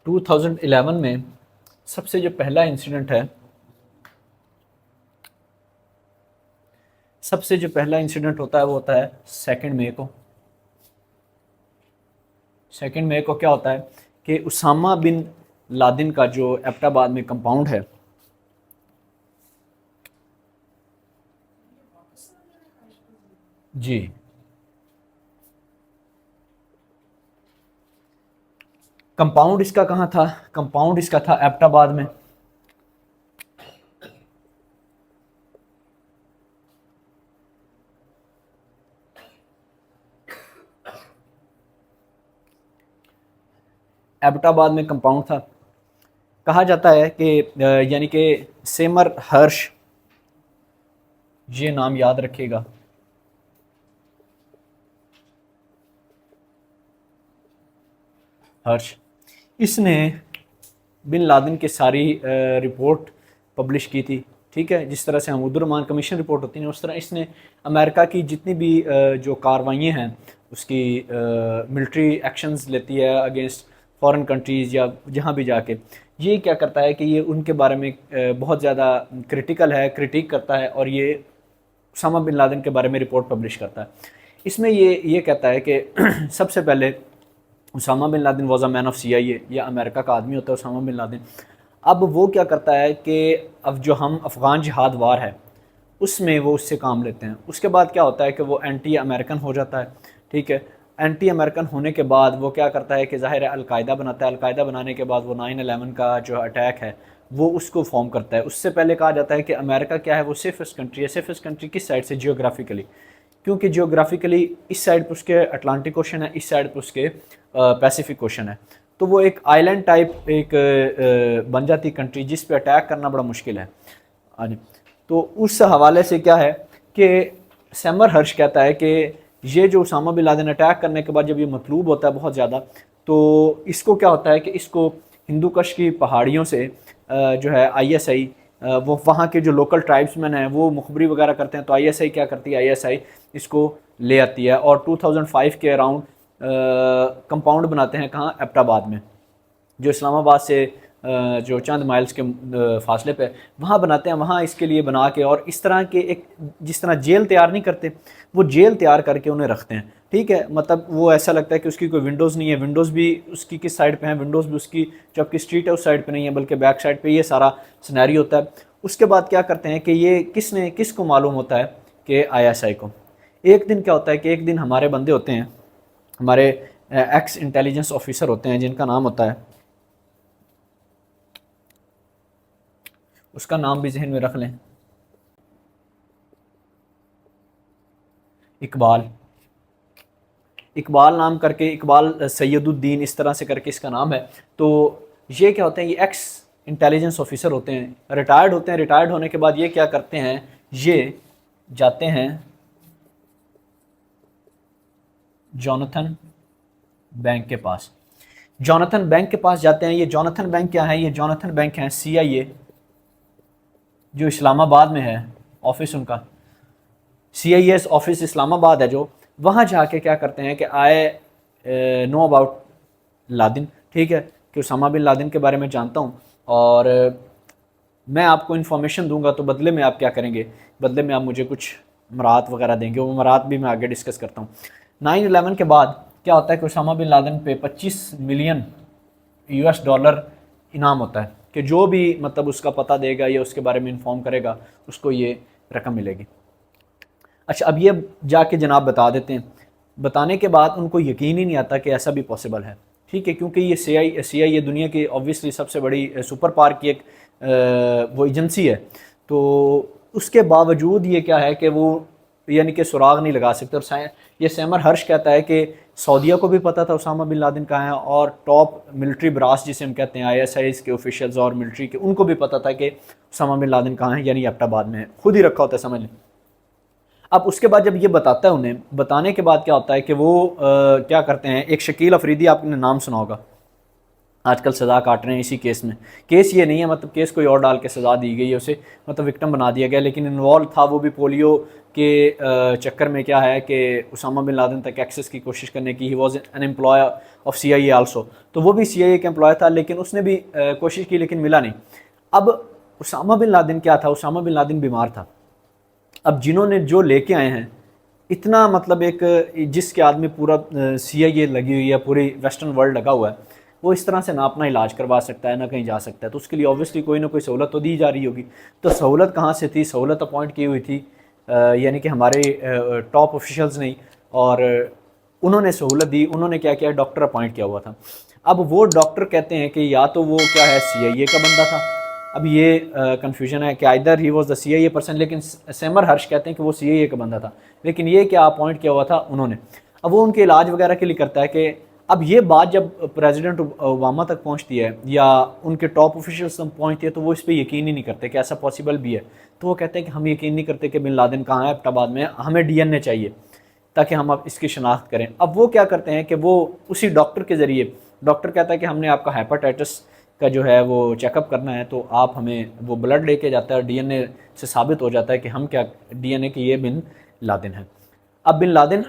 2011 में सबसे जो पहला इंसिडेंट है, सबसे जो पहला इंसिडेंट होता है वो होता है 2 मई को। 2 मई को क्या होता है कि उसामा बिन लादेन का जो एबटाबाद में कंपाउंड है, जी, कंपाउंड इसका कहाँ था? कंपाउंड इसका था एबटाबाद में। एबटाबाद में कंपाउंड था। कहा जाता है कि यानी कि सेमर हर्ष, ये नाम याद रखिएगा, हर्ष, इसने बिन लादेन की सारी रिपोर्ट पब्लिश की थी। ठीक है, जिस तरह से हमूदुर्रहमान कमीशन रिपोर्ट होती है उस तरह इसने अमेरिका की जितनी भी जो कार्रवाइयाँ हैं उसकी मिलिट्री एक्शंस लेती है अगेंस्ट फॉरेन कंट्रीज़ या जहाँ भी जाके, ये क्या करता है कि ये उनके बारे में बहुत ज़्यादा क्रिटिकल है, क्रिटिक करता है और ये उसामा बिन लादेन के बारे में रिपोर्ट पब्लिश करता है। इसमें ये कहता है कि सबसे पहले Osama bin Laden was a man of CIA, या अमेरिका का आदमी होता है उसामा बिन लादेन। अब वो क्या करता है कि अब जो हम अफ़गान जिहाद वार है उसमें वो उससे काम लेते हैं। उसके बाद क्या होता है कि वो एंटी अमेरिकन हो जाता है। ठीक है, एंटी अमेरिकन होने के बाद वो क्या करता है कि ज़ाहिर है अलकायदा बनाता है। अलकायदा बनाने के बाद वो 9/11 का जो अटैक है वो उसको फॉर्म करता है। उससे पहले कहा जाता है कि अमेरिका क्या है, वो सेफेस्ट कंट्री है। सेफेस्ट कंट्री किस साइड से? जियोग्राफिकली, क्योंकि जियोग्राफिकली इस साइड पर उसके अटलांटिक ओशन है, इस साइड पर उसके पैसिफिक ओशन है। तो वो एक आइलैंड टाइप एक बन जाती कंट्री जिस पे अटैक करना बड़ा मुश्किल है। हाँ जी, तो उस हवाले से क्या है कि सैमर हर्ष कहता है कि ये जो उसामा बिन लादेन अटैक करने के बाद जब ये मतलूब होता है बहुत ज़्यादा, तो इसको क्या होता है कि इसको हिंदू कश की पहाड़ियों से जो है ISI, वो वहाँ के जो लोकल ट्राइब्समैन हैं वो मुखबरी वगैरह करते हैं। तो ISI क्या करती है? ISI इसको ले आती है और 2005 के अराउंड कंपाउंड बनाते हैं। कहाँ? एबटाबाद में, जो इस्लामाबाद से जो चंद माइल्स के फासले पे वहाँ बनाते हैं। वहाँ इसके लिए बना के और इस तरह के एक, जिस तरह जेल तैयार नहीं करते, वो जेल तैयार करके उन्हें रखते हैं। ठीक है, मतलब वो ऐसा लगता है कि उसकी कोई विंडोज़ नहीं है। विंडोज़ भी उसकी किस साइड पे हैं? विंडोज़ भी उसकी जो आपकी स्ट्रीट है उस साइड पे नहीं है, बल्कि बैक साइड पे ये सारा सिनेरी होता है। उसके बाद क्या करते हैं कि ये किसको मालूम होता है कि ISI को। एक दिन क्या होता है कि एक दिन हमारे बंदे होते हैं, हमारे एक्स इंटेलिजेंस ऑफिसर होते हैं जिनका नाम होता है, उसका नाम भी जहन में रख लें, इकबाल। इकबाल नाम करके, इकबाल सैयदुद्दीन इस तरह से करके इसका नाम है। तो ये क्या होते हैं? ये एक्स इंटेलिजेंस ऑफिसर होते हैं, रिटायर्ड होते हैं। रिटायर्ड होने के बाद ये क्या करते हैं? ये जाते हैं जॉनथन बैंक के पास। जॉनथन बैंक के पास जाते हैं। ये जॉनथन बैंक क्या है? ये जॉनथन बैंक है CIA, जो इस्लामाबाद में है ऑफिस उनका। CIS ऑफिस इस्लामाबाद है जो। वहाँ जाके क्या करते हैं कि नो अबाउट लादेन। ठीक है, कि उसामा बिन लादेन के बारे में जानता हूँ और मैं आपको इन्फॉर्मेशन दूंगा, तो बदले में आप क्या करेंगे? बदले में आप मुझे कुछ मरात वगैरह देंगे। वो मरात भी मैं आगे डिस्कस करता हूँ। 9/11 के बाद क्या होता है कि उसामा बिन लादेन पे 25 मिलियन US डॉलर इनाम होता है कि जो भी मतलब उसका पता देगा या उसके बारे में इन्फॉर्म करेगा उसको ये रकम मिलेगी। अच्छा, अब ये जाके जनाब बता देते हैं। बताने के बाद उनको यकीन ही नहीं आता कि ऐसा भी पॉसिबल है। ठीक है, क्योंकि ये CIA ये दुनिया की ऑब्वियसली सबसे बड़ी सुपर पावर की एक वो एजेंसी है। तो उसके बावजूद ये क्या है कि वो यानी कि सुराग नहीं लगा सकते। और ये सैमर हर्ष कहता है कि सऊदीया को भी पता था उसामा बिन लादेन कहाँ है, और टॉप मिलिट्री ब्रास जिसे हम कहते हैं ISI के ऑफिशियल्स और मिलिट्री के, उनको भी पता था कि उसामा बिन लादेन कहाँ है, यानी एबटाबाद में है। खुद ही रखा होता है, समझ लें। अब उसके बाद जब ये बताता है उन्हें, बताने के बाद क्या होता है कि वो क्या करते हैं? एक शकील अफरीदी, आपने नाम सुना होगा, आजकल सज़ा काट रहे हैं इसी केस में। केस ये नहीं है, मतलब केस कोई और डाल के सज़ा दी गई है, उसे मतलब विक्टिम बना दिया गया, लेकिन इन्वॉल्व था वो भी पोलियो के चक्कर में। क्या है कि उसामा बिन लादेन तक एक्सेस की कोशिश करने की, he was an employee of CIA also, तो वो भी CIA का एम्प्लॉय था, लेकिन उसने भी कोशिश की लेकिन मिला नहीं। अब उसामा बिन लादेन क्या था, उसामा बिन लादेन बीमार था। अब जिन्होंने जो लेके आए हैं इतना, मतलब एक जिसके आदमी पूरा CIA लगी हुई है, पूरी वेस्टर्न वर्ल्ड लगा हुआ है, वो इस तरह से ना अपना इलाज करवा सकता है ना कहीं जा सकता है, तो उसके लिए ऑब्वियसली कोई ना कोई सहूलत तो दी जा रही होगी। तो सहूलत कहाँ से थी? सहूलत अपॉइंट की हुई थी यानी कि हमारे टॉप ऑफिशियल्स नहीं, और उन्होंने सहूलत दी। उन्होंने क्या किया? डॉक्टर अपॉइंट किया हुआ था। अब वो डॉक्टर कहते हैं कि या तो वो क्या है CIA का बंदा था। अब ये कन्फ्यूजन है कि either he was the CIA person, लेकिन सैमर हर्ष कहते हैं कि वो CIA का बंदा था, लेकिन ये क्या अपॉइंट किया हुआ था उन्होंने। अब वो उनके इलाज वगैरह के लिए करता है कि अब ये बात जब प्रेसिडेंट ओबामा तक पहुंचती है या उनके टॉप ऑफिशियल्स तक पहुंचती है, तो वो इस पर यकीन ही नहीं करते कि ऐसा पॉसिबल भी है। तो वो कहते हैं कि हम यकीन नहीं करते कि बिन लादेन कहाँ है एबटाबाद में, हमें DNA चाहिए ताकि हम अब इसकी शनाख्त करें। अब वो क्या करते हैं कि वो उसी डॉक्टर के ज़रिए, डॉक्टर कहता है कि हमने आपका हेपेटाइटिस का जो है वो चेकअप करना है, तो आप हमें वो ब्लड लेके जाता है और DNA से साबित हो जाता है कि हम क्या DNA की ये बिन लादेन है। अब बिन लादेन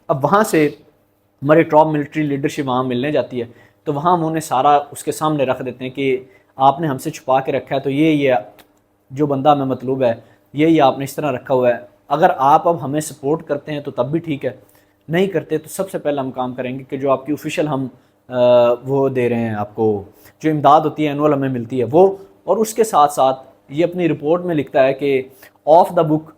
अब वहाँ से हमारी टॉप मिलिट्री लीडरशिप वहाँ मिलने जाती है, तो वहाँ हम उन्हें सारा उसके सामने रख देते हैं कि आपने हमसे छुपा के रखा है, तो ये जो बंदा हमें मतलूब है ये आपने इस तरह रखा हुआ है। अगर आप अब हमें सपोर्ट करते हैं तो तब भी ठीक है, नहीं करते तो सबसे पहले हम काम करेंगे कि जो आपकी ऑफिशियल हम वो दे रहे हैं, आपको जो इमदाद होती है एनुअल हमें मिलती है वो, और उसके साथ साथ ये अपनी रिपोर्ट में लिखता है कि ऑफ द बुक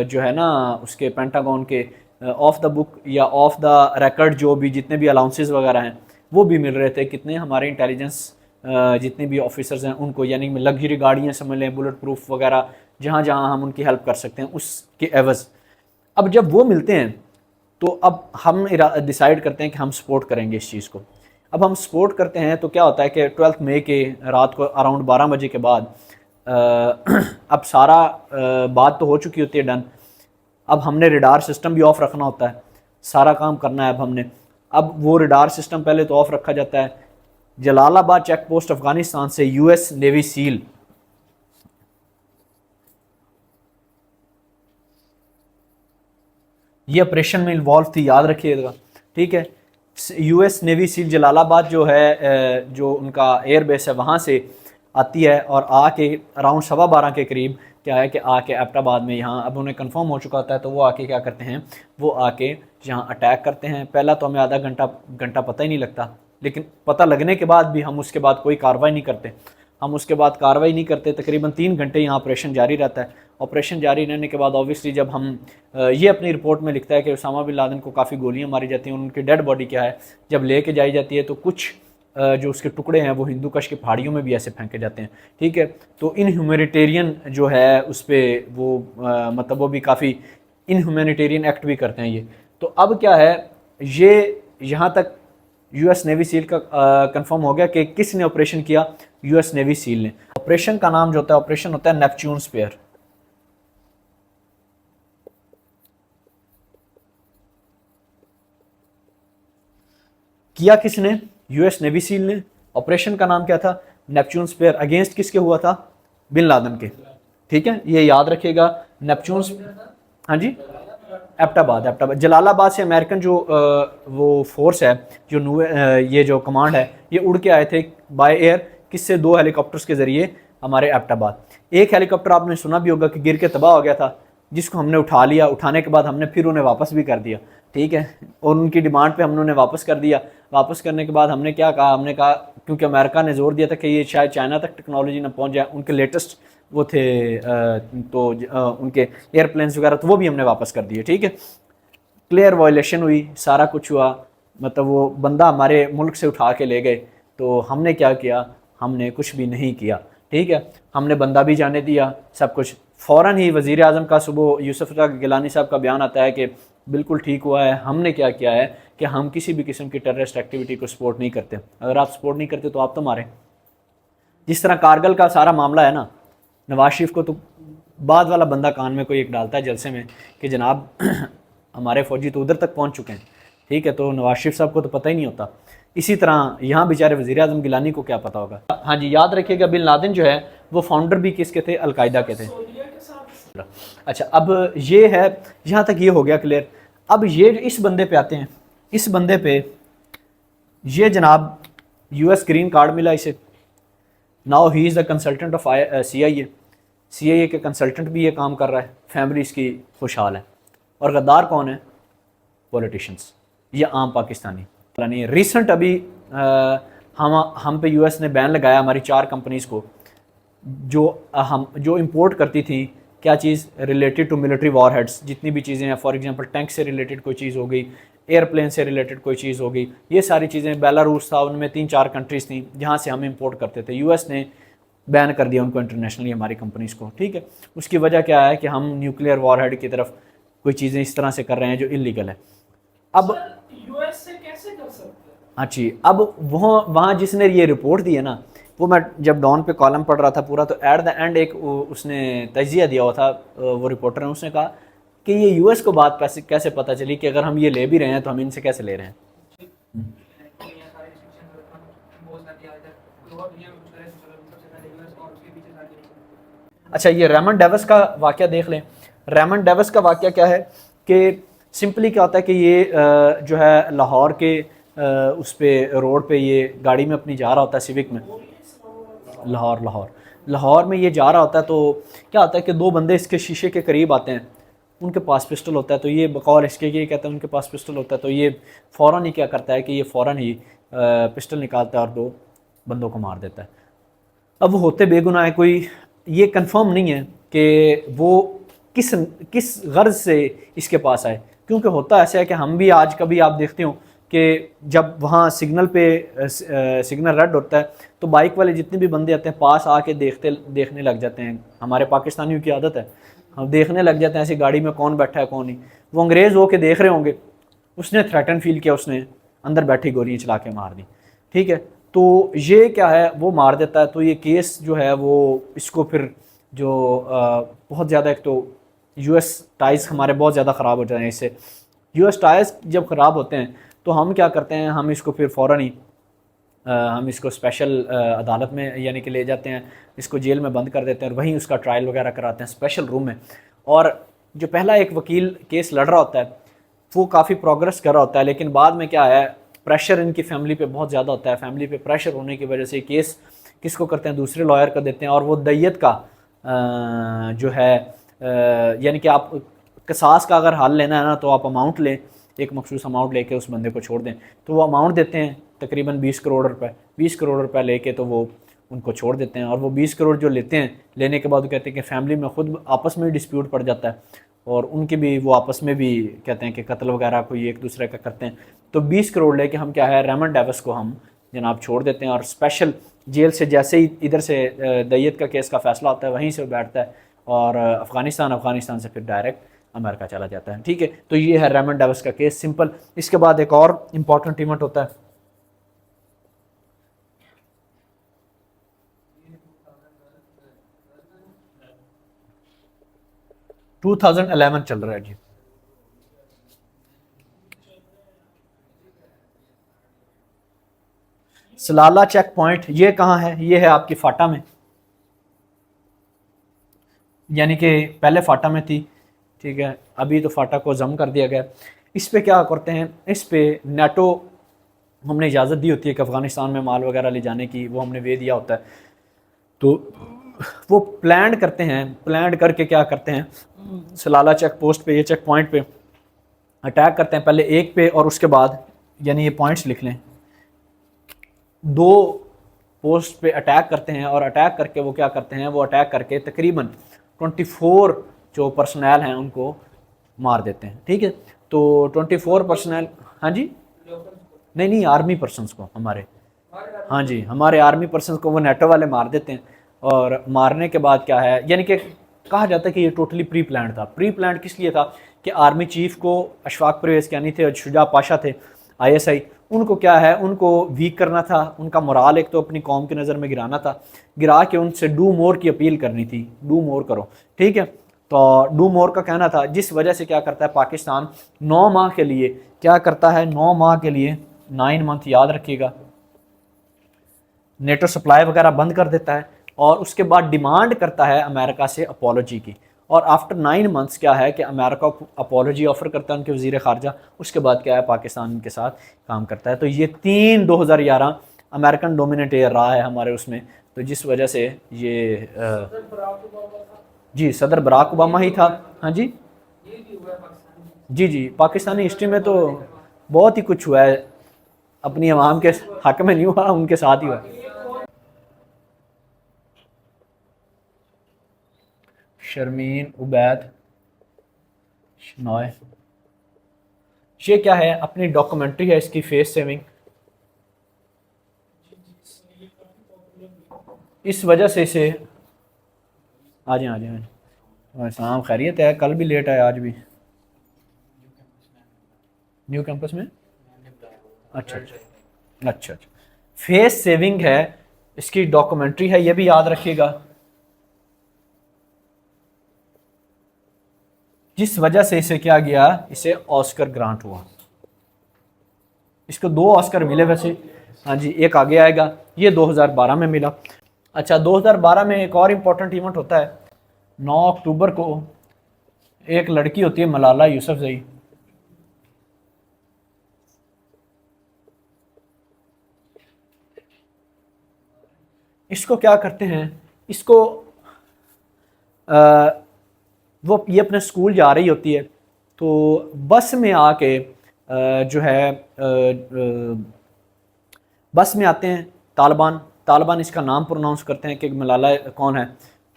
जो है ना उसके पेंटागन के ऑफ द बुक या ऑफ द रिकॉर्ड जो भी जितने भी अलाउंसेस वगैरह हैं वो भी मिल रहे थे। कितने हमारे इंटेलिजेंस जितने भी ऑफिसर्स हैं उनको, यानी लग्जरी गाड़ियाँ समझ लें, बुलेट प्रूफ वगैरह, जहाँ जहाँ हम उनकी हेल्प कर सकते हैं उसके एवज़। अब जब वो मिलते हैं तो अब हम डिसाइड करते हैं कि हम सपोर्ट करेंगे इस चीज़ को। अब हम सपोर्ट करते हैं तो क्या होता है कि 12 मई के रात को अराउंड 12 बजे के बाद अब सारा बात तो हो चुकी होती है डन। अब हमने रडार सिस्टम भी ऑफ रखना होता है, सारा काम करना है अब हमने। अब वो रडार सिस्टम पहले तो ऑफ रखा जाता है। जलालाबाद चेक पोस्ट अफगानिस्तान से US नेवी सील ये ऑपरेशन में इन्वॉल्व थी, याद रखिएगा, ठीक है। US नेवी सील जलालाबाद जो है जो उनका एयरबेस है वहाँ से आती है और आके अराउंड 12:15 के करीब क्या है कि आके एबटाबाद में यहाँ अब उन्हें कंफर्म हो चुका होता है, तो वो आके क्या करते हैं, वो आके यहाँ अटैक करते हैं। पहला तो हमें आधा घंटा पता ही नहीं लगता, लेकिन पता लगने के बाद भी हम उसके बाद कोई कार्रवाई नहीं करते। हम उसके बाद कार्रवाई नहीं करते, तकरीबन 3 घंटे यहाँ ऑपरेशन जारी रहता है। ऑपरेशन जारी रहने के बाद ऑब्वियसली जब हम ये अपनी रिपोर्ट में लिखता है कि उसामा बिन लादेन को काफ़ी गोलियाँ मारी जाती हैं, उनकी डेड बॉडी क्या है जब लेके जाई जाती है तो कुछ जो उसके टुकड़े हैं वो हिंदू कश की पहाड़ियों में भी ऐसे फेंके जाते हैं, ठीक है। तो इन ह्यूमैनिटेरियन जो है उस पर वो मतलब वो भी काफ़ी इन ह्यूमैनिटेरियन एक्ट भी करते हैं ये। तो अब क्या है, ये यहाँ तक US नेवी सील का कंफर्म हो गया कि किसने ऑपरेशन किया, US नेवी सील ने। ऑपरेशन का नाम जो होता है, ऑपरेशन होता है नेपच्यून स्पेयर। किया किसने? US नेवी सील ने। ऑपरेशन का नाम क्या था? Neptune spare. अगेंस्ट किसके हुआ था? बिन लादेन के, ठीक है, ये याद रखिएगा। नेपच्यून, हाँ जी, एबटाबाद जलालाबाद से अमेरिकन जो वो फोर्स है जो ये जो कमांड है ये उड़ के आए थे बाय एयर, किससे? 2 हेलीकॉप्टर्स के ज़रिए हमारे एबटाबाद। एक हेलीकॉप्टर आपने सुना भी होगा कि गिर के तबाह हो गया था, जिसको हमने उठा लिया। उठाने के बाद हमने फिर उन्हें वापस भी कर दिया, ठीक है, और उनकी डिमांड पे हमने उन्हें वापस कर दिया। वापस करने के बाद हमने क्या कहा, हमने कहा क्योंकि अमेरिका ने जोर दिया था कि ये शायद चाइना तक टेक्नोलॉजी ना पहुंच जाए, उनके लेटेस्ट वो थे तो उनके एयरप्लेन्स वगैरह, तो वो भी हमने वापस कर दिए, ठीक है। क्लियर वायलेशन हुई, सारा कुछ हुआ, मतलब वो बंदा हमारे मुल्क से उठा के ले गए। तो हमने क्या किया? हमने कुछ भी नहीं किया, ठीक है। हमने बंदा भी जाने दिया, सब कुछ। फ़ौरन ही वज़ीर आज़म का सुबह यूसुफ गिलानी साहब का बयान आता है कि बिल्कुल ठीक हुआ है। हमने क्या किया है कि हम किसी भी किस्म की टेररिस्ट एक्टिविटी को सपोर्ट नहीं करते। अगर आप सपोर्ट नहीं करते तो आप तो मारें। जिस तरह कारगिल का सारा मामला है ना, नवाज शरीफ को तो बाद वाला बंदा कान में कोई एक डालता है जलसे में कि जनाब हमारे फ़ौजी तो उधर तक पहुंच चुके हैं, ठीक है, तो नवाज शरीफ साहब को तो पता ही नहीं होता इसी तरह यहाँ बेचारे वज़ीर आज़म गिलानी को क्या पता होगा। हाँ जी, याद रखिएगा बिन लादेन जो है वो फाउंडर भी किसके थे, अलकायदा के थे। अच्छा, अब ये है, यहाँ तक ये हो गया क्लियर। अब ये इस बंदे पे आते हैं, इस बंदे पे ये जनाब US ग्रीन कार्ड मिला इसे। Now he is the consultant of CIA के कंसल्टेंट भी ये काम कर रहा है, फैमिली इसकी खुशहाल है। और गद्दार कौन है? पॉलिटिशियंस, ये आम पाकिस्तानी। नहीं, रिसेंट अभी हम पे US ने बैन लगाया हमारी 4 कंपनीज़ को जो इंपोर्ट करती थी क्या चीज़ related to military warheads, जितनी भी चीज़ें हैं, फॉर एग्जांपल टैंक से रिलेटेड कोई चीज़ हो गई, एयरप्लेन से रिलेटेड कोई चीज़ हो गई, ये सारी चीज़ें। बेलारूस था, उनमें 3-4 कंट्रीज़ थी जहाँ से हम इंपोर्ट करते थे। US ने बैन कर दिया उनको इंटरनेशनली, हमारी कंपनीज़ को। ठीक है, उसकी वजह क्या है कि हम न्यूक्लियर वॉर हेड की तरफ कोई चीज़ें इस तरह से कर रहे हैं जो इलीगल है। अब US से कैसे कर सकते हैं? अच्छी, अब वहाँ जिसने ये रिपोर्ट दी है ना, वो मैं जब डॉन पे कॉलम पढ़ रहा था पूरा, तो एट द एंड एक उसने तजिया दिया हुआ था, वो रिपोर्टर ने, उसने कहा कि ये US को बात कैसे पता चली कि अगर हम ये ले भी रहे हैं तो हम इनसे कैसे ले रहे हैं। अच्छा, ये रेमन डेविस का वाक़या देख लें। रेमन डेविस का वाक़या क्या है कि सिंपली क्या होता है कि ये जो है लाहौर के उस पे रोड पे ये गाड़ी में अपनी जा रहा होता है, सिविक में, लाहौर में ये जा रहा होता है। तो क्या होता है कि 2 बंदे इसके शीशे के करीब आते हैं, उनके पास पिस्टल होता है। तो ये बकौल इसके ये कहते हैं उनके पास पिस्टल होता है, तो ये फ़ौरन ही क्या करता है कि ये फ़ौरन ही पिस्टल निकालता है और 2 बंदों को मार देता है। अब वो होते बेगुनाह है, कोई ये कंफर्म नहीं है कि वो किस गर्ज से इसके पास आए, क्योंकि होता ऐसा है कि हम भी आज कभी आप देखते हो कि जब वहाँ सिग्नल पे सिग्नल रेड होता है तो बाइक वाले जितने भी बंदे आते हैं पास आके देखने लग जाते हैं। हमारे पाकिस्तानियों की आदत है, हम देखने लग जाते हैं ऐसी गाड़ी में कौन बैठा है कौन नहीं। वो अंग्रेज़ होके देख रहे होंगे, उसने थ्रेटन फील किया, उसने अंदर बैठी गोलियाँ चला के मार दी। ठीक है, तो ये क्या है, वो मार देता है। तो ये केस जो है वो इसको फिर जो बहुत ज़्यादा, एक तो US टाइज़ हमारे बहुत ज़्यादा ख़राब हो जाते हैं इससे। US टाइज़ जब ख़राब होते हैं तो हम क्या करते हैं, हम इसको फिर फ़ौरन ही हम इसको स्पेशल अदालत में यानी कि ले जाते हैं, इसको जेल में बंद कर देते हैं और वहीं उसका ट्रायल वगैरह कराते हैं स्पेशल रूम में। और जो पहला एक वकील केस लड़ रहा होता है वो काफ़ी प्रोग्रेस कर रहा होता है, लेकिन बाद में क्या है, प्रेशर इनकी फैमिली पे बहुत ज़्यादा होता है। फैमिली पे प्रेशर होने की वजह से केस किसको करते हैं, दूसरे लॉयर को देते हैं। और वो दैयत का जो है यानी कि आप कसास का अगर हल लेना है ना, तो आप अमाउंट लें, एक मखसूस अमाउंट लेके उस बंदे को छोड़ दें। तो वो अमाउंट देते हैं तकरीबन 20 करोड़ रुपए, 20 करोड़ रुपए लेके तो वो उनको छोड़ देते हैं। और वो 20 करोड़ जो लेते हैं, लेने के बाद वो कहते हैं कि फैमिली में खुद आपस में डिस्प्यूट पड़ जाता है और उनके भी वो आपस में भी कहते हैं कि कत्ल वगैरह कोई एक दूसरे का करते हैं। तो 20 करोड़ लेके हम क्या है, रेमन डेविस को हम जनाब छोड़ देते हैं और स्पेशल जेल से जैसे ही इधर से दैयत का केस का फैसला होता है वहीं से वो बैठता है और अफ़गानिस्तान से फिर डायरेक्ट अमेरिका चला जाता है। ठीक है, तो ये है रेमन डेविस का केस, सिंपल। इसके बाद एक और इम्पॉर्टेंट इवेंट होता है, टू 2011 चल रहा है जी। सलाला चेक पॉइंट ये कहाँ है, ये है आपकी फाटा में, यानी कि पहले फाटा में थी। ठीक है, अभी तो फाटा को जम कर दिया गया। इस पे क्या करते हैं, इस पे नेटो हमने इजाज़त दी होती है कि अफ़गानिस्तान में माल वगैरह ले जाने की, वो हमने वे दिया होता है। तो वो प्लान करते हैं, प्लान करके क्या करते हैं, सलाला चेक पोस्ट पे, ये चेक पॉइंट पे अटैक करते हैं, पहले एक पे और उसके बाद, यानी ये पॉइंट्स लिख लें, 2 पोस्ट पे अटैक करते हैं। और अटैक करके वो क्या करते हैं, वो अटैक करके तकरीबन 24 जो पर्सनल हैं उनको मार देते हैं। ठीक है, तो 24 पर्सनल, हाँ जी, नहीं आर्मी पर्सनस को, हमारे, हाँ जी, हमारे आर्मी पर्सनस को वो नेटो वाले मार देते हैं। और मारने के बाद क्या है, यानी कि कहा जाता है कि ये टोटली प्री प्लान था। प्री प्लान किस लिए था कि आर्मी चीफ को अशफाक परवेज़ कियानी थे और शुजा पाशा थे ISI, उनको क्या है, उनको वीक करना था, उनका मोराल एक तो अपनी कौम की नज़र में गिराना था, गिरा के उनसे डू मोर की अपील करनी थी, डू मोर करो। ठीक है, तो डू मोर का कहना था, जिस वजह से क्या करता है पाकिस्तान 9 माह के लिए क्या करता है, 9 माह के लिए 9 मंथ याद रखिएगा। नेटो सप्लाई वगैरह बंद कर देता है और उसके बाद डिमांड करता है अमेरिका से अपॉलोजी की। और आफ्टर 9 मंथ्स क्या है कि अमेरिका को अपॉलोजी ऑफर करता है उनके वज़ीर ख़ारजा। उसके बाद क्या है, पाकिस्तान के साथ काम करता है। तो ये 2011 अमेरिकन डोमिनेट रहा है हमारे उसमें। तो जिस वजह से ये जी सदर बराक ओबामा ही था। हाँ जी जी पाकिस्तानी हिस्ट्री में तो बहुत ही कुछ हुआ है, अपनी अवाम के हक में नहीं हुआ, उनके साथ ही हुआ। शर्मीन उबैद शनॉय, ये क्या है, अपनी डॉक्यूमेंट्री है इसकी, फेस सेविंग। इस वजह से इसे आ जाए सलाम, खैरियत है, कल भी लेट आया आज भी न्यू कैंपस में। अच्छा, फेस सेविंग है इसकी, डॉक्यूमेंट्री है, ये भी याद रखिएगा। जिस वजह से इसे क्या गया, इसे ऑस्कर ग्रांट हुआ। इसको 2 ऑस्कर मिले वैसे, हाँ जी, एक आगे आएगा, ये 2012 में मिला। अच्छा, 2012 में एक और इम्पोर्टेंट इवेंट होता है। 9 अक्टूबर को एक लड़की होती है मलाला यूसुफजई। इसको क्या करते हैं, इसको वो ये अपने स्कूल जा रही होती है, तो बस में आके जो है बस में आते हैं तालिबान इसका नाम प्रोनाउंस करते हैं कि मलाला कौन है,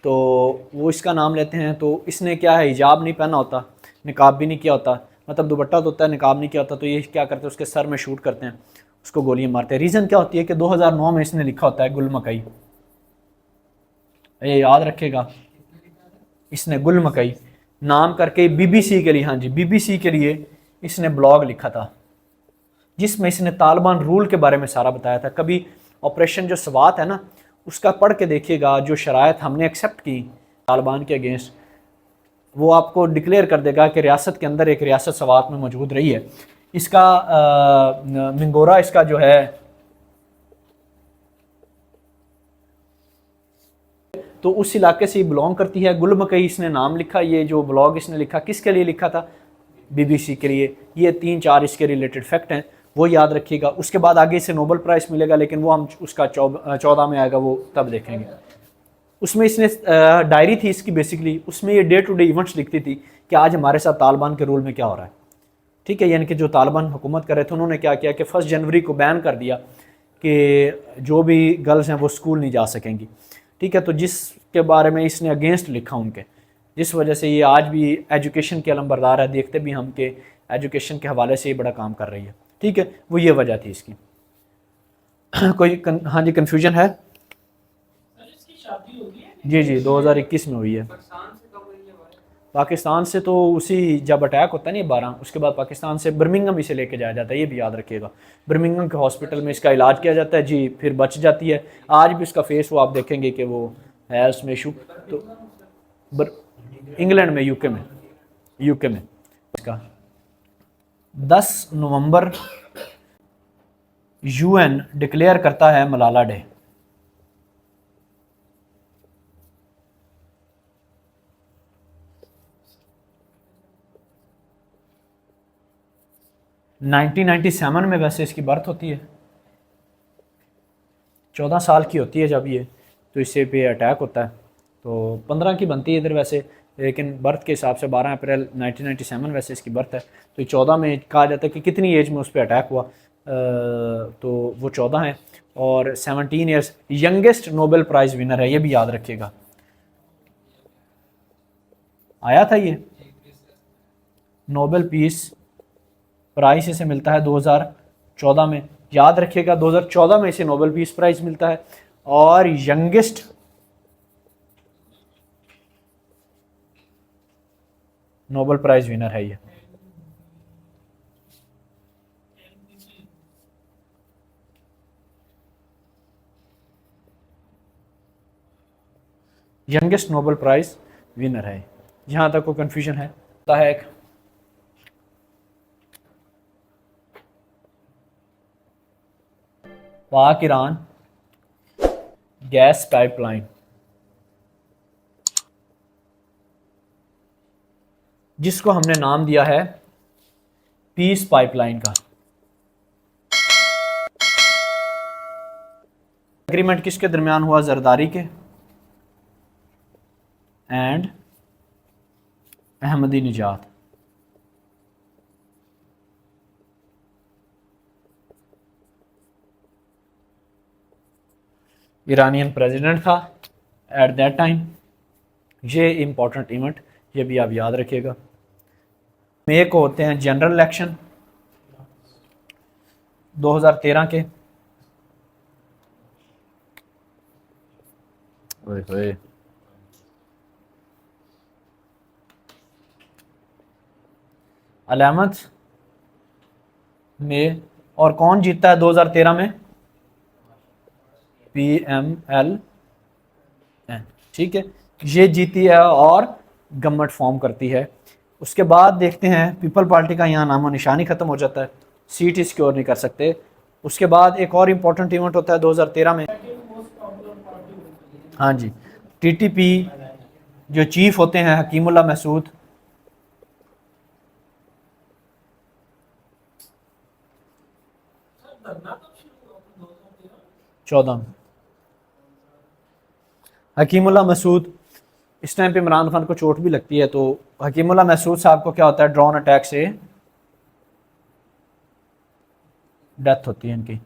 तो वो इसका नाम लेते हैं। तो इसने क्या है, हिजाब नहीं पहना होता, निकाब भी नहीं किया होता, मतलब दुपट्टा तो होता है, निकाब नहीं किया होता। तो ये क्या करते हैं, उसके सर में शूट करते हैं, उसको गोलियां मारते हैं। रीज़न क्या होती है कि 2009 में इसने लिखा होता है गुल मकई, ये याद रखेगा, इसने गुल मकई नाम करके बीबीसी के लिए, हाँ जी बीबीसी के लिए इसने ब्लॉग लिखा था, जिसमें इसने तालिबान रूल के बारे में सारा बताया था। कभी ऑपरेशन जो स्वात है ना, उसका पढ़ के देखिएगा, जो शराइत हमने एक्सेप्ट की तालिबान के अगेंस्ट, वो आपको डिक्लेयर कर देगा कि रियासत के अंदर एक रियासत स्वात में मौजूद रही है। इसका मिंगोरा इसका जो है, तो उस इलाके से बिलोंग करती है। गुल मकई इसने नाम लिखा, ये जो ब्लॉग इसने लिखा किसके लिए लिखा था, बीबीसी के लिए। ये 3-4 इसके रिलेटेड फैक्ट हैं, वो याद रखिएगा। उसके बाद आगे से नोबेल प्राइज़ मिलेगा, लेकिन वो हम उसका 14 में आएगा, वो तब देखेंगे। उसमें इसने डायरी थी इसकी बेसिकली, उसमें ये डे टू डे इवेंट्स लिखती थी कि आज हमारे साथ तालिबान के रूल में क्या हो रहा है, ठीक है। यानी कि जो तालिबान हुकूमत कर रहे थे, उन्होंने क्या किया कि 1 जनवरी को बैन कर दिया कि जो भी गर्ल्स हैं वो स्कूल नहीं जा सकेंगी, ठीक है। तो जिसके बारे में इसने अगेंस्ट लिखा उनके, जिस वजह से ये आज भी एजुकेशन के अलमबरदार है। देखते भी हम कि एजुकेशन के हवाले से ये बड़ा काम कर रही है, ठीक है। वो ये वजह थी इसकी। कोई हाँ जी कन्फ्यूजन है? इसकी शादी होगी है? जी 2021 में हुई है। पाकिस्तान से तो उसी जब अटैक होता है ना 12, उसके बाद पाकिस्तान से बर्मिंघम इसे लेके जाया जाता है, ये भी याद रखिएगा। बर्मिंघम के हॉस्पिटल में इसका इलाज किया जाता है जी, फिर बच जाती है। आज भी उसका फेस वो आप देखेंगे कि वो है उसमें इशू। तो इंग्लैंड में, यूके में इसका 10 नवंबर यूएन डिक्लेयर करता है मलाला डे। नाइनटीन 97 में वैसे इसकी बर्थ होती है, 14 साल की होती है जब ये, तो इससे पे अटैक होता है। तो 15 की बनती है इधर वैसे, लेकिन बर्थ के हिसाब से 12 अप्रैल 1997 वैसे इसकी बर्थ है। तो 14 में कहा जाता है कि कितनी एज में उस पर अटैक हुआ, तो वो 14 है। और 17 years, youngest Nobel prize winner है, ये भी याद रखिएगा। आया था ये नोबेल पीस प्राइज़ इसे मिलता है 2014 में, याद रखिएगा 2014 में इसे नोबेल पीस प्राइज़ मिलता है। और यंगेस्ट नोबेल प्राइज़ विनर है ये। यंगेस्ट नोबेल प्राइज़ विनर है। यहाँ तक कोई कन्फ्यूजन है? एक पाक ईरान गैस पाइपलाइन, जिसको हमने नाम दिया है पीस पाइपलाइन का। एग्रीमेंट किसके दरमियान हुआ? जरदारी के एंड अहमदी निजात। ईरानियन प्रेसिडेंट था एट दैट टाइम। ये इंपॉर्टेंट इवेंट, ये भी आप याद रखिएगा। मई को होते हैं जनरल इलेक्शन 2013 के। ओए अलामत में, और कौन जीतता है 2013 में? PMLN, ठीक है, ये जीती है और गवर्नमेंट फॉर्म करती है। उसके बाद देखते हैं पीपल पार्टी का यहाँ नामो निशानी ख़त्म हो जाता है, सीट ही सिक्योर नहीं कर सकते। उसके बाद एक और इम्पोर्टेंट इवेंट होता है 2013 में। हाँ जी, TTP जो चीफ होते हैं हकीमुल्लाह महसूद, धरना कब शुरू हुआ? 14 में। हकीमुल्लाह महसूद, इस टाइम पे इमरान खान को चोट भी लगती है, तो हकीमुल्लाह महसूद साहब को क्या होता है? ड्रोन अटैक से डेथ होती है इनकी,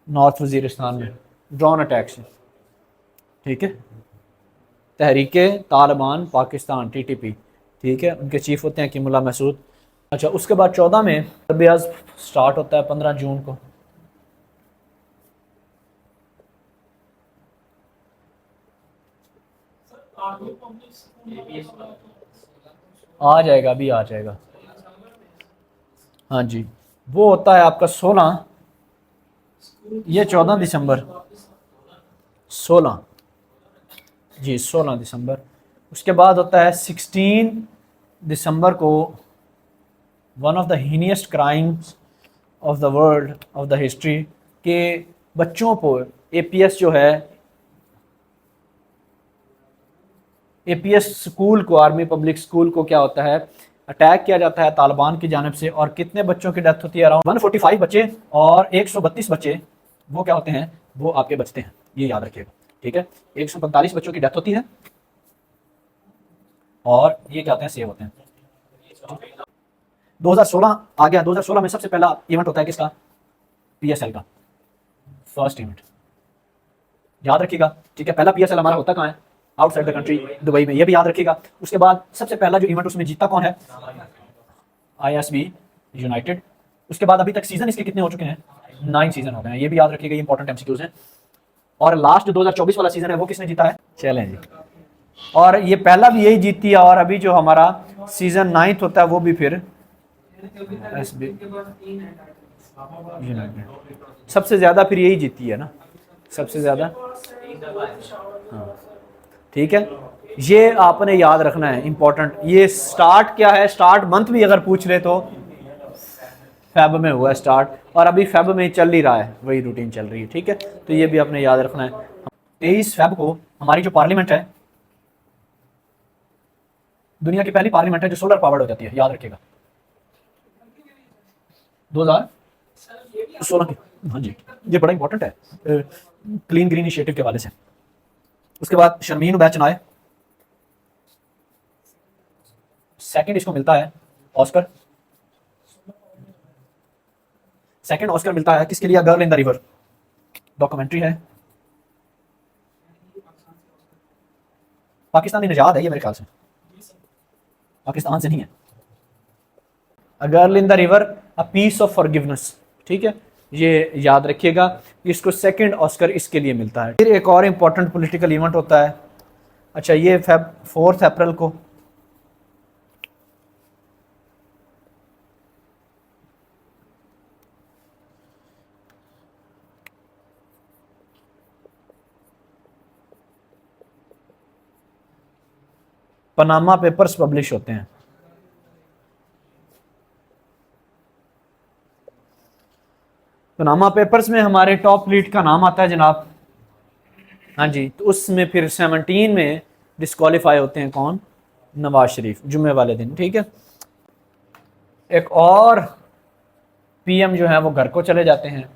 नॉर्थ वजीरिस्तान में ड्रोन अटैक से, ठीक है। तहरीके तालिबान पाकिस्तान TTP, ठीक है, उनके चीफ होते हैं हकीमुल्लाह महसूद। अच्छा, उसके बाद 14 में अरब स्टार्ट होता है 15 जून को। आर्मी पब्लिक स्कूल आ जाएगा, अभी आ जाएगा। हाँ जी, वो होता है आपका 16, ये 14 दिसंबर, 16 जी, 16 दिसंबर। उसके बाद होता है 16 दिसंबर को one of the heiniest crimes of the world of the history के बच्चों को APS जो है, APS स्कूल को, आर्मी पब्लिक स्कूल को क्या होता है? अटैक किया जाता है तालिबान की जानिब से, और कितने बच्चों की डेथ होती है? अराउंड 145 बच्चे, और 132 बच्चे वो क्या होते हैं? वो आपके बचते हैं, ये याद रखिएगा, ठीक है। 145 बच्चों की डेथ होती है, और ये क्या होते हैं? सेव होते हैं। 2016 आ गया। 2016 में सबसे पहला इवेंट होता है किसका? PSL का फर्स्ट इवेंट, याद रखिएगा, ठीक है। पहला PSL हमारा होता कहाँ है? आउटसाइड द कंट्री, दुबई में, ये भी याद रखिएगा। उसके बाद सबसे पहला जो इवेंट उसमें जीता कौन है? ISB United. उसके बाद अभी तक सीजन इसके कितने हो चुके हैं? 9 सीजन हो गए हैं, ये भी याद रखिएगा, ये इंपॉर्टेंट MCQs हैं। और लास्ट 2024 वाला सीजन है वो किसने जीता है? चलें जी, और ये पहला भी यही जीती है, और अभी जो हमारा सीजन 9 होता है वो भी फिर SB यूनाइटेड। सबसे ज़्यादा फिर यही जीती है ना, सबसे ज़्यादा, हाँ, ठीक है। ये आपने याद रखना है, इंपॉर्टेंट। ये स्टार्ट क्या है? स्टार्ट मंथ भी अगर पूछ ले तो फेब में हुआ है स्टार्ट, और अभी फेब में चल ही रहा है, वही रूटीन चल रही है, ठीक है। तो ये भी आपने याद रखना है। 23 फेब को हमारी जो पार्लियामेंट है, दुनिया की पहली पार्लियामेंट है जो सोलर पावर्ड हो जाती है, याद रखिएगा, 2016 की। हाँ जी, ये बड़ा इंपॉर्टेंट है क्लीन ग्रीन इनिशिएटिव के वाले से। उसके बाद शर्मीन उबैद चनाए, सेकंड इसको मिलता है ऑस्कर, सेकंड ऑस्कर मिलता है किसके लिए? Girl in the river, documentary है। पाकिस्तानी निजात है ये मेरे ख्याल से, पाकिस्तान से नहीं है। A girl in the river, a piece of forgiveness, ठीक है, ये याद रखिएगा। इसको सेकंड ऑस्कर इसके लिए मिलता है। फिर एक और इंपॉर्टेंट पॉलिटिकल इवेंट होता है, अच्छा, ये 4 अप्रैल को पनामा पेपर्स पब्लिश होते हैं। पनामा पेपर्स में हमारे टॉप लीड का नाम आता है जनाब। हाँ जी, तो उसमें फिर 17 में डिस्क्वालीफाई होते हैं कौन? नवाज शरीफ, जुम्मे वाले दिन। ठीक है, एक और पीएम जो है वो घर को चले जाते हैं,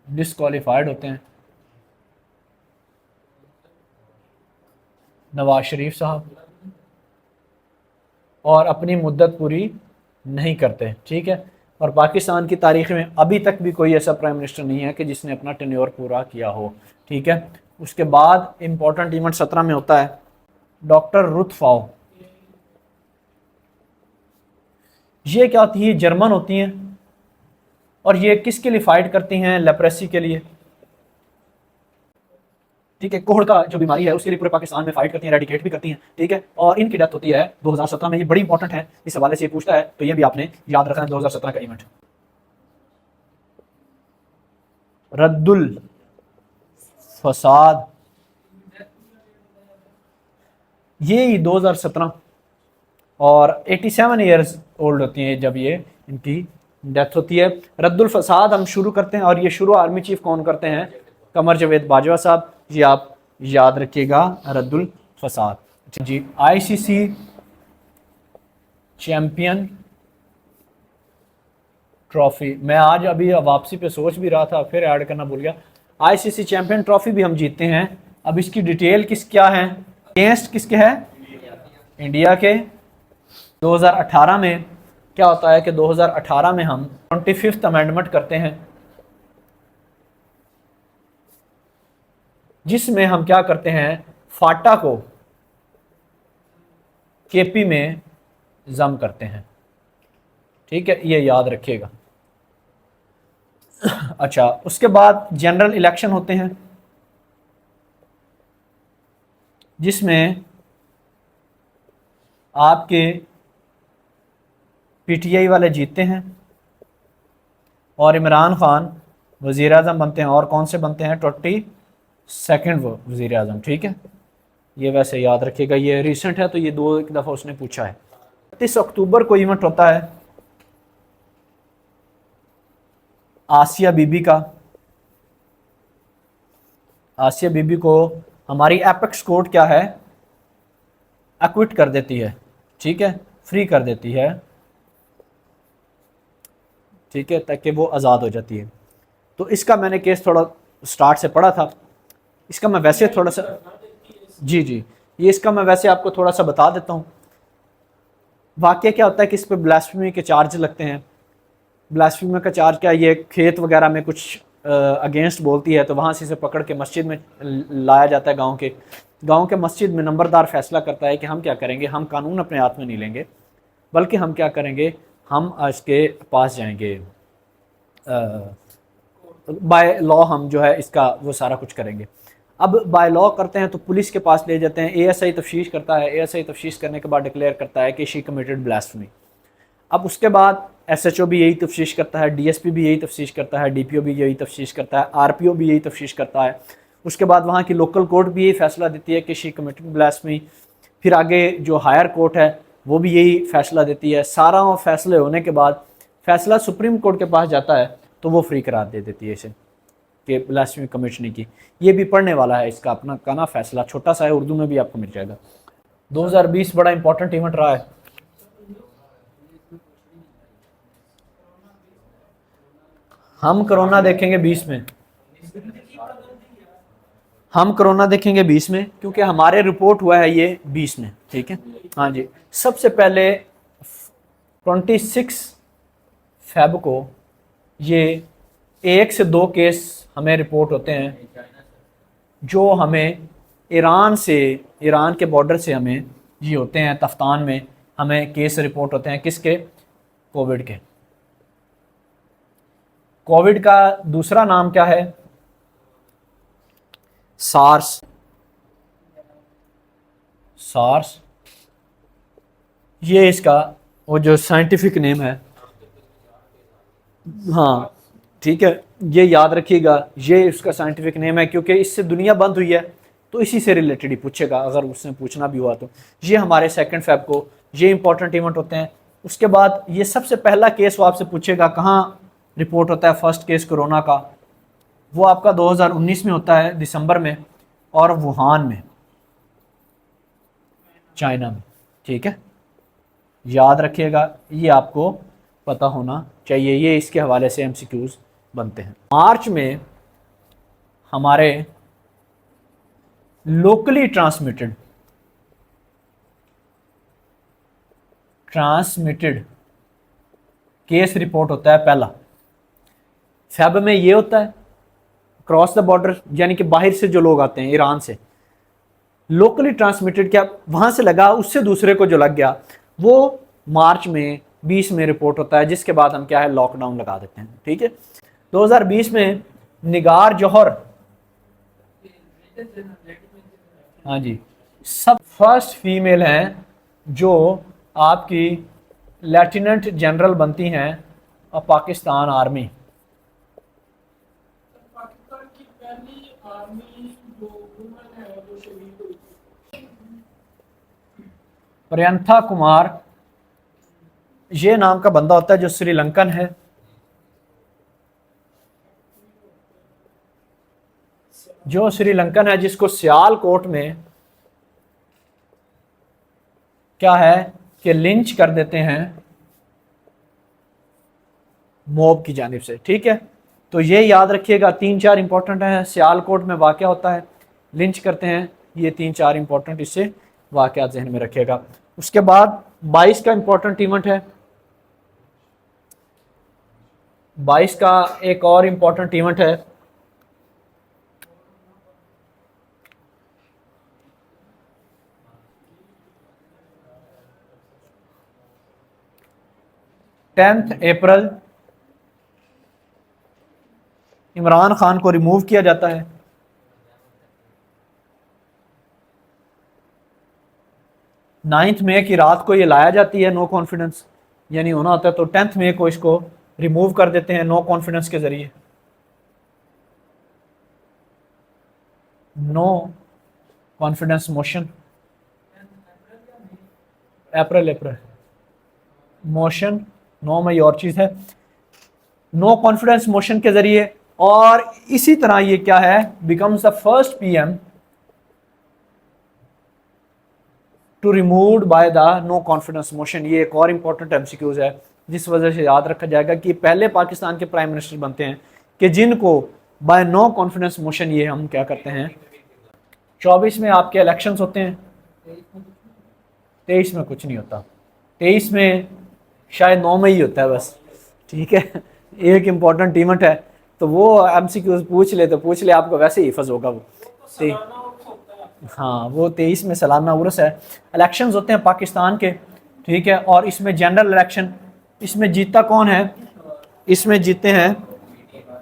डिस्क्वालीफाइड होते हैं, नवाज शरीफ साहब, और अपनी मुद्दत पूरी नहीं करते। ठीक है, और पाकिस्तान की तारीख में अभी तक भी कोई ऐसा प्राइम मिनिस्टर नहीं है कि जिसने अपना टेन्योर पूरा किया हो। ठीक है, उसके बाद इंपॉर्टेंट इवेंट 17 में होता है डॉक्टर रुथ फाओ। ये क्या होती है? जर्मन होती हैं, और ये किसके लिए फाइट करती हैं? लेप्रेसी के लिए। ठीक है, कोहड़ का जो बीमारी है उसके लिए पूरे पाकिस्तान में फाइट करती हैं, रेडिकेट भी करती हैं। ठीक है, और इनकी डेथ होती है 2017 में। ये बड़ी इंपॉर्टेंट है, इस हवाले से ये पूछता है तो ये भी आपने याद रखना है, 2017 का इवेंट। रद्दुल फसाद, ये 2017, और 87 ईयर्स ओल्ड होती हैं जब ये इनकी डेथ होती है। रद्दुल फसाद हम शुरू करते हैं, और ये शुरू आर्मी चीफ कौन करते हैं? कमर जावेद बाजवा साहब। ये आप याद रखिएगा, रद्दुल फसाद। जी, आईसीसी चैंपियन ट्रॉफी, मैं आज अभी वापसी पे सोच भी रहा था, फिर ऐड करना भूल गया। आईसीसी चैंपियन ट्रॉफी भी हम जीतते हैं। अब इसकी डिटेल क्या है? अगेंस्ट किसके है? इंडिया के। 2018 में क्या होता है कि 2018 में हम 25th अमेंडमेंट करते हैं, जिसमें हम क्या करते हैं? फाटा को केपी में जम करते हैं। ठीक है, ये याद रखिएगा। अच्छा, उसके बाद जनरल इलेक्शन होते हैं, जिसमें आपके पीटीआई वाले जीतते हैं, और इमरान खान वज़ीर आज़म बनते हैं। और कौन से बनते हैं? 22nd वो वज़ीर आज़म। ठीक है, ये वैसे याद रखिएगा, ये रिसेंट है तो ये एक दफ़ा उसने पूछा है। 31 अक्टूबर को इवेंट होता है आसिया बीबी का। आसिया बीबी को हमारी एपेक्स कोर्ट क्या है? एक्विट कर देती है। ठीक है, फ्री कर देती है। ठीक है, ताकि वो आज़ाद हो जाती है। तो इसका मैंने केस थोड़ा स्टार्ट से पढ़ा था, इसका मैं वैसे थोड़ा सा, जी जी, ये इसका मैं वैसे आपको थोड़ा सा बता देता हूँ। वाकया क्या होता है कि इस पर ब्लास्फेमी के चार्ज लगते हैं। ब्लास्फेमी का चार्ज क्या? ये खेत वगैरह में कुछ अगेंस्ट बोलती है, तो वहाँ से इसे पकड़ के मस्जिद में लाया जाता है। गांव के मस्जिद में नंबरदार फैसला करता है कि हम क्या करेंगे, हम कानून अपने हाथ में नहीं लेंगे, बल्कि हम क्या करेंगे, हम इसके पास जाएंगे, बाय लॉ हम जो है इसका वो सारा कुछ करेंगे। अब बाय लॉ करते हैं तो पुलिस के पास ले जाते हैं, एएसआई तफ्तीश करता है। एएसआई तफ्तीश करने के बाद डिक्लेयर करता है कि शी कमिटेड ब्लास्फेमी। अब उसके बाद एसएचओ भी यही तफ्तीश करता है, डीएसपी भी यही तफ्तीश करता है, डीपीओ भी यही तफ्तीश करता है, आरपीओ भी यही तफ्तीश करता है। उसके बाद वहाँ की लोकल कोर्ट भी यही फैसला देती है कि शी कमिटेड ब्लास्फेमी। फिर आगे जो हायर कोर्ट है वो भी यही फैसला देती है। सारा फैसले होने के बाद फैसला सुप्रीम कोर्ट के पास जाता है, तो वो फ्री करार दे देती है इसे कि ब्लास्फेमी कमिट नहीं की। ये भी पढ़ने वाला है, इसका अपना का ना फैसला छोटा सा है, उर्दू में भी आपको मिल जाएगा। 2020 बड़ा इंपॉर्टेंट इवेंट रहा है। हम कोरोना देखेंगे 20 में, हम कोरोना देखेंगे 20 में, क्योंकि हमारे रिपोर्ट हुआ है ये 20 में। ठीक है, हाँ जी। सबसे पहले 26 फेब को ये 1 से 2 केस हमें रिपोर्ट होते हैं, जो हमें ईरान के बॉर्डर से हमें ये होते हैं। तफ्तान में हमें केस रिपोर्ट होते हैं, किसके? कोविड के। कोविड का दूसरा नाम क्या है? सार्स। सार्स, ये इसका वो जो साइंटिफिक नेम है। हाँ ठीक है, ये याद रखिएगा, ये इसका साइंटिफिक नेम है, क्योंकि इससे दुनिया बंद हुई है तो इसी से रिलेटेड ही पूछेगा, अगर उसने पूछना भी हुआ तो। ये हमारे 2 फेब को ये इंपॉर्टेंट इवेंट होते हैं। उसके बाद ये सबसे पहला केस वो आपसे पूछेगा कहाँ रिपोर्ट होता है फर्स्ट केस कोरोना का, वो आपका 2019 में होता है दिसंबर में, और वुहान में, चाइना में। ठीक है, याद रखिएगा, ये आपको पता होना चाहिए। ये इसके हवाले से एमसीक्यूज बनते हैं। मार्च में हमारे लोकली ट्रांसमिटेड केस रिपोर्ट होता है पहला। फेब में ये होता है क्रॉस द बॉर्डर, यानी कि बाहर से जो लोग आते हैं ईरान से, लोकली ट्रांसमिटेड, क्या वहां से लगा उससे दूसरे को जो लग गया, वो मार्च में 20 में रिपोर्ट होता है, जिसके बाद हम क्या है लॉकडाउन लगा देते हैं। ठीक है, 2020 में निगार जौहर, हाँ जी, सब फर्स्ट फीमेल हैं जो आपकी लेफ्टिनेंट जनरल बनती हैं पाकिस्तान आर्मी। पाकिस्तान की पहली आर्मी जो वुमन है जो शहीद हुई थी। प्रियंथा कुमार, ये नाम का बंदा होता है जो श्रीलंकन है। जो श्रीलंकन है, जिसको सियालकोट में क्या है कि लिंच कर देते हैं मॉब की जानिब से। ठीक है, तो ये याद रखिएगा, 3-4 इंपॉर्टेंट हैं। सियालकोट में वाक़या होता है, लिंच करते हैं, ये 3-4 इंपॉर्टेंट इससे वाक़या जहन में रखिएगा। उसके बाद 22 का इंपॉर्टेंट इवेंट है। 22 का एक और इंपॉर्टेंट इवेंट है, अप्रैल इमरान खान को रिमूव किया जाता है। 9 मई की रात को ये लाया जाती है नो कॉन्फिडेंस, यानी होना होता है, तो 10 मई को इसको रिमूव कर देते हैं नो कॉन्फिडेंस के जरिए। नो कॉन्फिडेंस मोशन, अप्रैल मोशन, 9 मई और चीज़ है, नो कॉन्फिडेंस मोशन के जरिए। और इसी तरह ये क्या है, becomes the first PM to removed by the no confidence motion. ये एक और इंपॉर्टेंट एमसीक्यूज है, जिस वजह से याद रखा जाएगा कि पहले पाकिस्तान के प्राइम मिनिस्टर बनते हैं कि जिनको बाय नो कॉन्फिडेंस मोशन ये हम क्या करते हैं। 24 में आपके इलेक्शंस होते हैं, 23 में कुछ नहीं होता, 23 में शायद 9 में ही होता है बस। ठीक है, एक इम्पॉर्टेंट इवेंट है, तो वो एमसीक्यूज पूछ ले तो पूछ ले, आपको वैसे ही हिफज होगा वो। हाँ, वो 23 में सालाना उर्स है। इलेक्शंस होते हैं पाकिस्तान के, ठीक है, और इसमें जनरल इलेक्शन, इसमें जीतता कौन है, इसमें जीतते हैं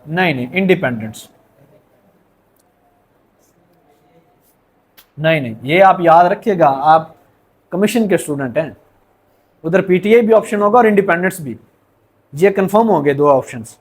नहीं इंडिपेंडेंट्स, नहीं ये आप याद रखिएगा, आप कमीशन के स्टूडेंट हैं, उधर पीटीआई भी ऑप्शन होगा और इंडिपेंडेंट्स भी, ये कंफर्म हो गए 2 ऑप्शंस।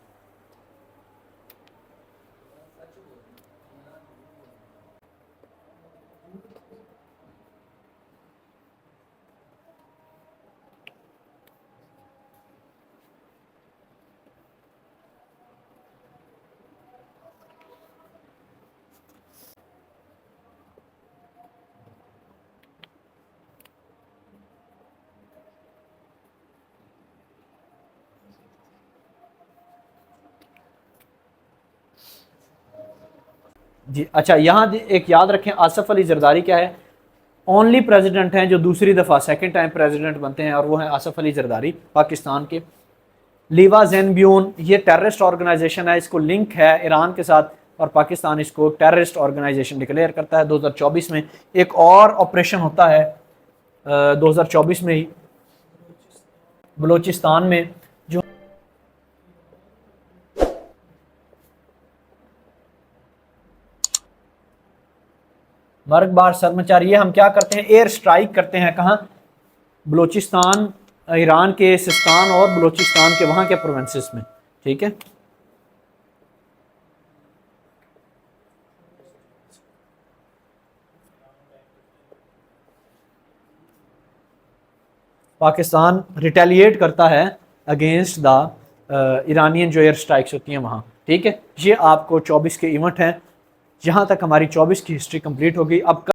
जी अच्छा, यहाँ एक याद रखें, आसफ अली जरदारी क्या है, ओनली प्रेसिडेंट हैं जो दूसरी दफ़ा सेकंड टाइम प्रेसिडेंट बनते हैं, और वो हैं आसफ अली जरदारी पाकिस्तान के। लीवा ज़ेनब्यून, ये टेररिस्ट ऑर्गेनाइजेशन है, इसको लिंक है ईरान के साथ, और पाकिस्तान इसको टेररिस्ट ऑर्गेनाइजेशन डिक्लेयर करता है। 2024 में एक और ऑपरेशन होता है 2024 में ही बलूचिस्तान में, जो मर्गबार सरमचार, ये हम क्या करते हैं, एयर स्ट्राइक करते हैं, कहाँ, बलूचिस्तान, ईरान के सिस्तान और बलूचिस्तान के वहाँ के प्रोविंसेस में। ठीक है, पाकिस्तान रिटेलिएट करता है अगेंस्ट द ईरानियन जो एयर स्ट्राइक्स होती हैं वहाँ, ठीक है। ये आपको 24 के इवेंट हैं। जहाँ तक हमारी 24 की हिस्ट्री कंप्लीट होगी। अब